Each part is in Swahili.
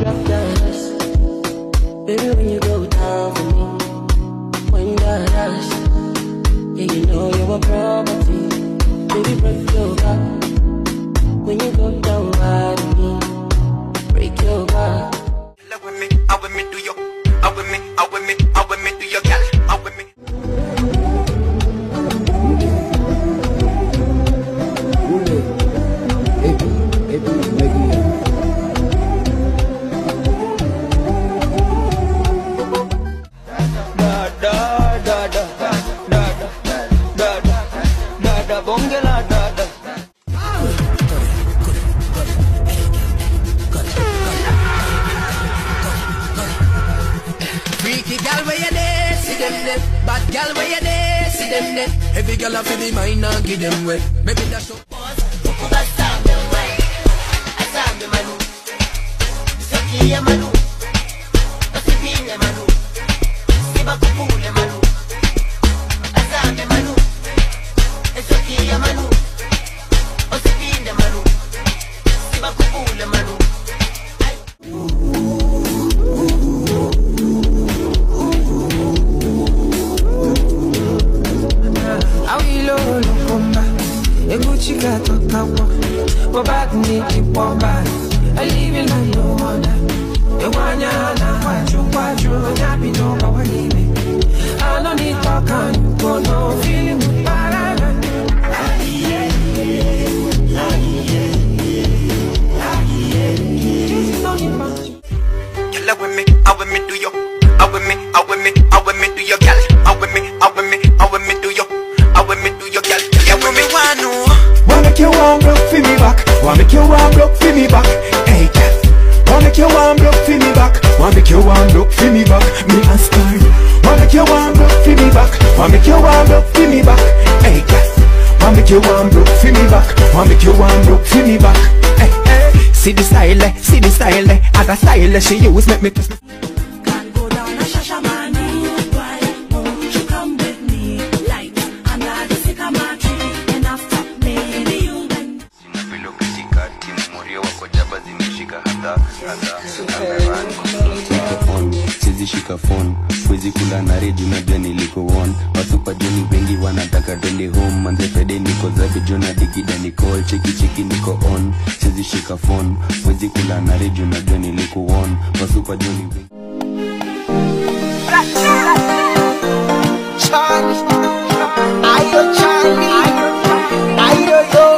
drop dance. Baby, when you go down for me, when that ass, yeah, you know you're a property. Baby, break your back. When you go down right on me, break your back. Love with me, I with me, do your, I with me, I with me, I with me, do your gal, I with me. Freaky gal where you there, see them there. Bad gal where you there, see them there. Every gal a fi be mine and give them way. Maybe that's so. Basambe way, asambe manu, sakiye manu, asipine manu, siba kupule manu, asambe manu, sakiye manu, asipine manu, siba kupule manu. Chica toka wa back ni kipomba I live in like no other Ewanya na kwachu Nyapi no kawalibe I don't need talk and you go no feeling me parana Girl, with me, I with me, do your, I with me, I with me, I with me, do your gal, I with me, I with me, I with me, do your, I with me, do your gal, yeah, with me, wanna make you warm block for me back. Wanna make you warm block for me back. Hey, girl. Wanna make you warm block for me back. Wanna make you warm block for me back. Me ask her. Wanna make you warm block for me back. Wanna make you warm block for me back. Hey, girl. Wanna make you warm block for me back. Wanna make you warm block for me back. Hey, hey. See the style, other style she use make me kiss me. Can't go down a shashamani. Why won't you come with me? Light under the sycamore tree. And after maybe you'll bend. Sizi shika phone, wezi kula na reji unajua niliko on. Wasupa joni wengi wanataka twende home. Manze Friday niko zabe jona digida nicall. Cheki niko on. Sizi shika phone, wezi kula na reji unajua niliko on. Wasupa joni wengi Charlie, ayo Charlie, ayo yo.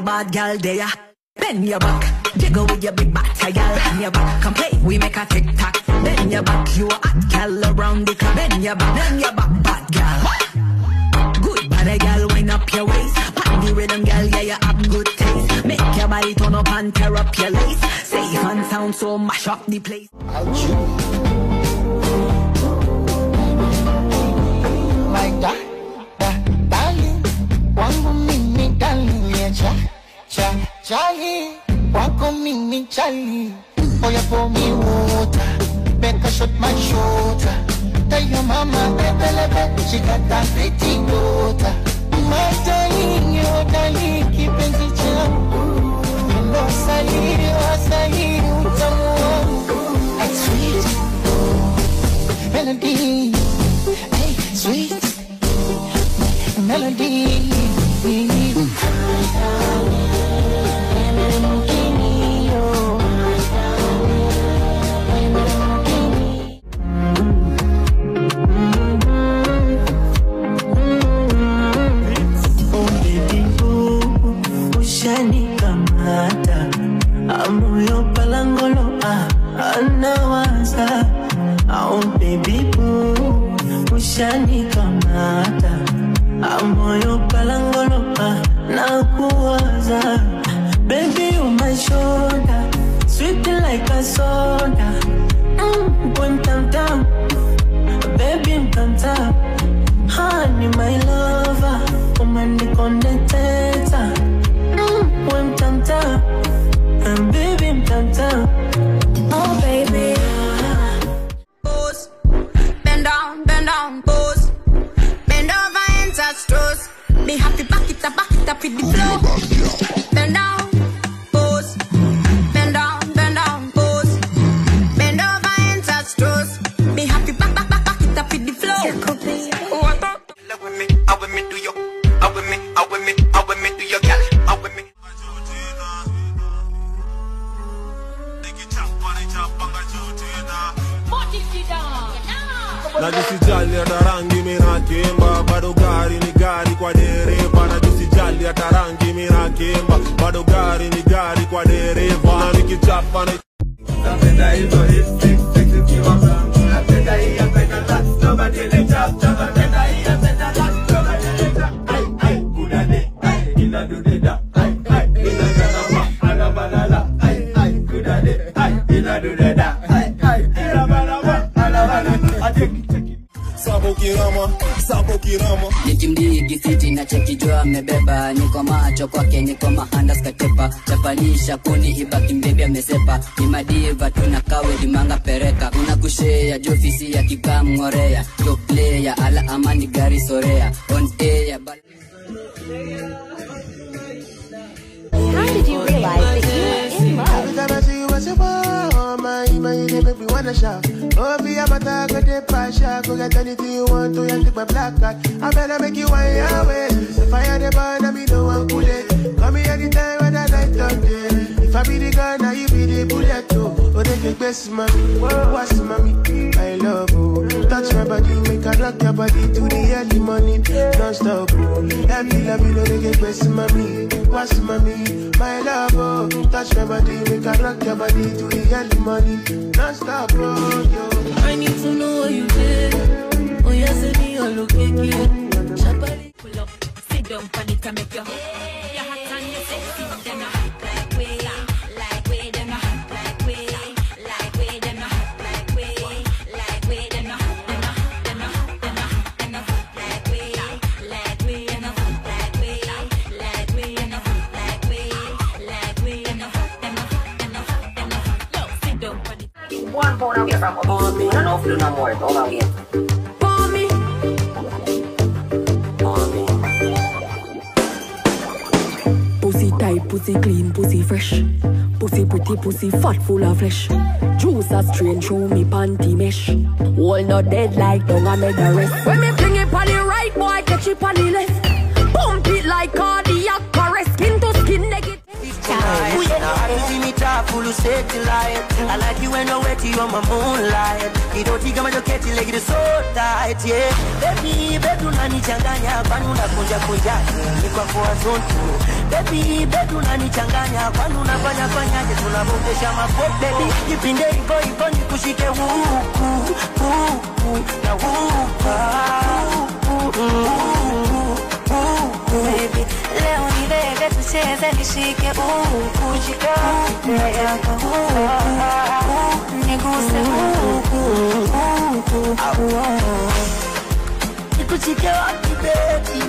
Bad gal there, bend your back, jiggle with your big back, gal, bend your back, come play, we make a tick-tock, bend your back, you a hot gal around the car, bend your back, bad gal, good bad gal, wind up your waist, find the rhythm gal, yeah, you have good taste, make your body turn up and tear up your lace, safe and sound, so mash up the place. Like that, darling, wangu mimi darling, yeah, Charlie, wako mimi Charlie. Oh, you pour me water, make a shot my shoulder. Tell your mama, baby, she got that pretty daughter. My darling, your darling, kipenzi changu. Ndo asali, utamu wangu. Like sweet melody, hey, sweet melody. Amoyo palangolopa na kuwaza. Baby, you my shoulder, sweet like a soda. Boom tam tam, baby tam tam. Honey, my lover, woman the condensata. Boom tam tam, and baby tam tam. Oh baby. Pose, bend down, pose. Bend over and touch toes. Be happy, back it up with the flow. Bend down, pose. Bend down, pose. Bend over and touch toes. Be happy, back it up with the flow. What up? Love with me, I with me, do you? I with me, I with me, I with me, do your gal? I with me. Najisijali hata rangi mina kimba, bado gari ni gari kwa dereva. Najisijali hata rangi mina kimba, bado gari ni gari kwa dereva. Na nikichapa na napenda hizo hizi sexy kiwa blanco. Napenda hii napenda that, nobody let up. Napenda hii napenda that, nobody let up. Ay, kudade, ay, ina dudeda. Ay, ina kanama, ana banala. Ay, kudade, ay, ina dudeda. Ay, ina banama, ana banala. Sabo kirama nikimdigi fiti na cheki jua amebeba. Niko macho kwake, niko mahanda skatepa. Chapalisha kuni ibaki mbebi amesepa. Ni madiva tunakawe dimanga pereka. Unakushea jofisi ya kikamu ngorea. Yo player ala amani gari sorea. On air How did you realize that you were in love? Every time I see you, I say, wow, my, they make me wanna shout. Oh, be a matter, go take passion. Go get anything you want to, and take my black card. I better make you one your way. If I had the bar, I me no one could it. Call me anytime, when I night or day. If I be the gun, now you be the bullet, too. Oh, they get best, mommy. What's mommy? I love you. Touch my body, make I rock your body to the early morning. Non-stop, every love you know they get best, mommy. What's mommy? My love, oh. Touch my body, make I rock your body to the early morning. Non-stop, oh, yo. I need to know what you did. Oh, you say me all okay, kid. Somebody pull up, sit down, pan it and make your hot and you sexy. Then I hot like way, like way. Then I hot like way, like way. Then I hot like way, like way. Then I hot, then I hot, then I hot, then I hot, then I hot like way, like way. Then I hot like way, like way. Then I hot like way, like way. Then I hot, then I hot, then I hot, then I hot. Yo, sit down, pan it. one pound away from us. I don't know if you know more. All out here. Pussy tight, pussy clean, pussy fresh. Pussy pretty, pussy fat, full of flesh. Juice a strain through me panty mesh. All not dead like don't I made the rest. When me fling it on the right, boy catch it on the left. Pump it like cardiac arrest. Skin to skin negative. I see me top full of safety light. I like you when I wet you on my moonlight. You don't think I'm gonna get you like it is so tight, yeah. Baby, bedu nani changanya, kwanu na kunja kunja. Niko kwa zonto. Baby, bedu nani changanya, kwanu na fanya fanya. Tunabondesha mapo, baby. Jipinde ipo nikushike huku, na Baby, leo ni bebe tucheze nishike nishike yako niguse nikushike wapi baby,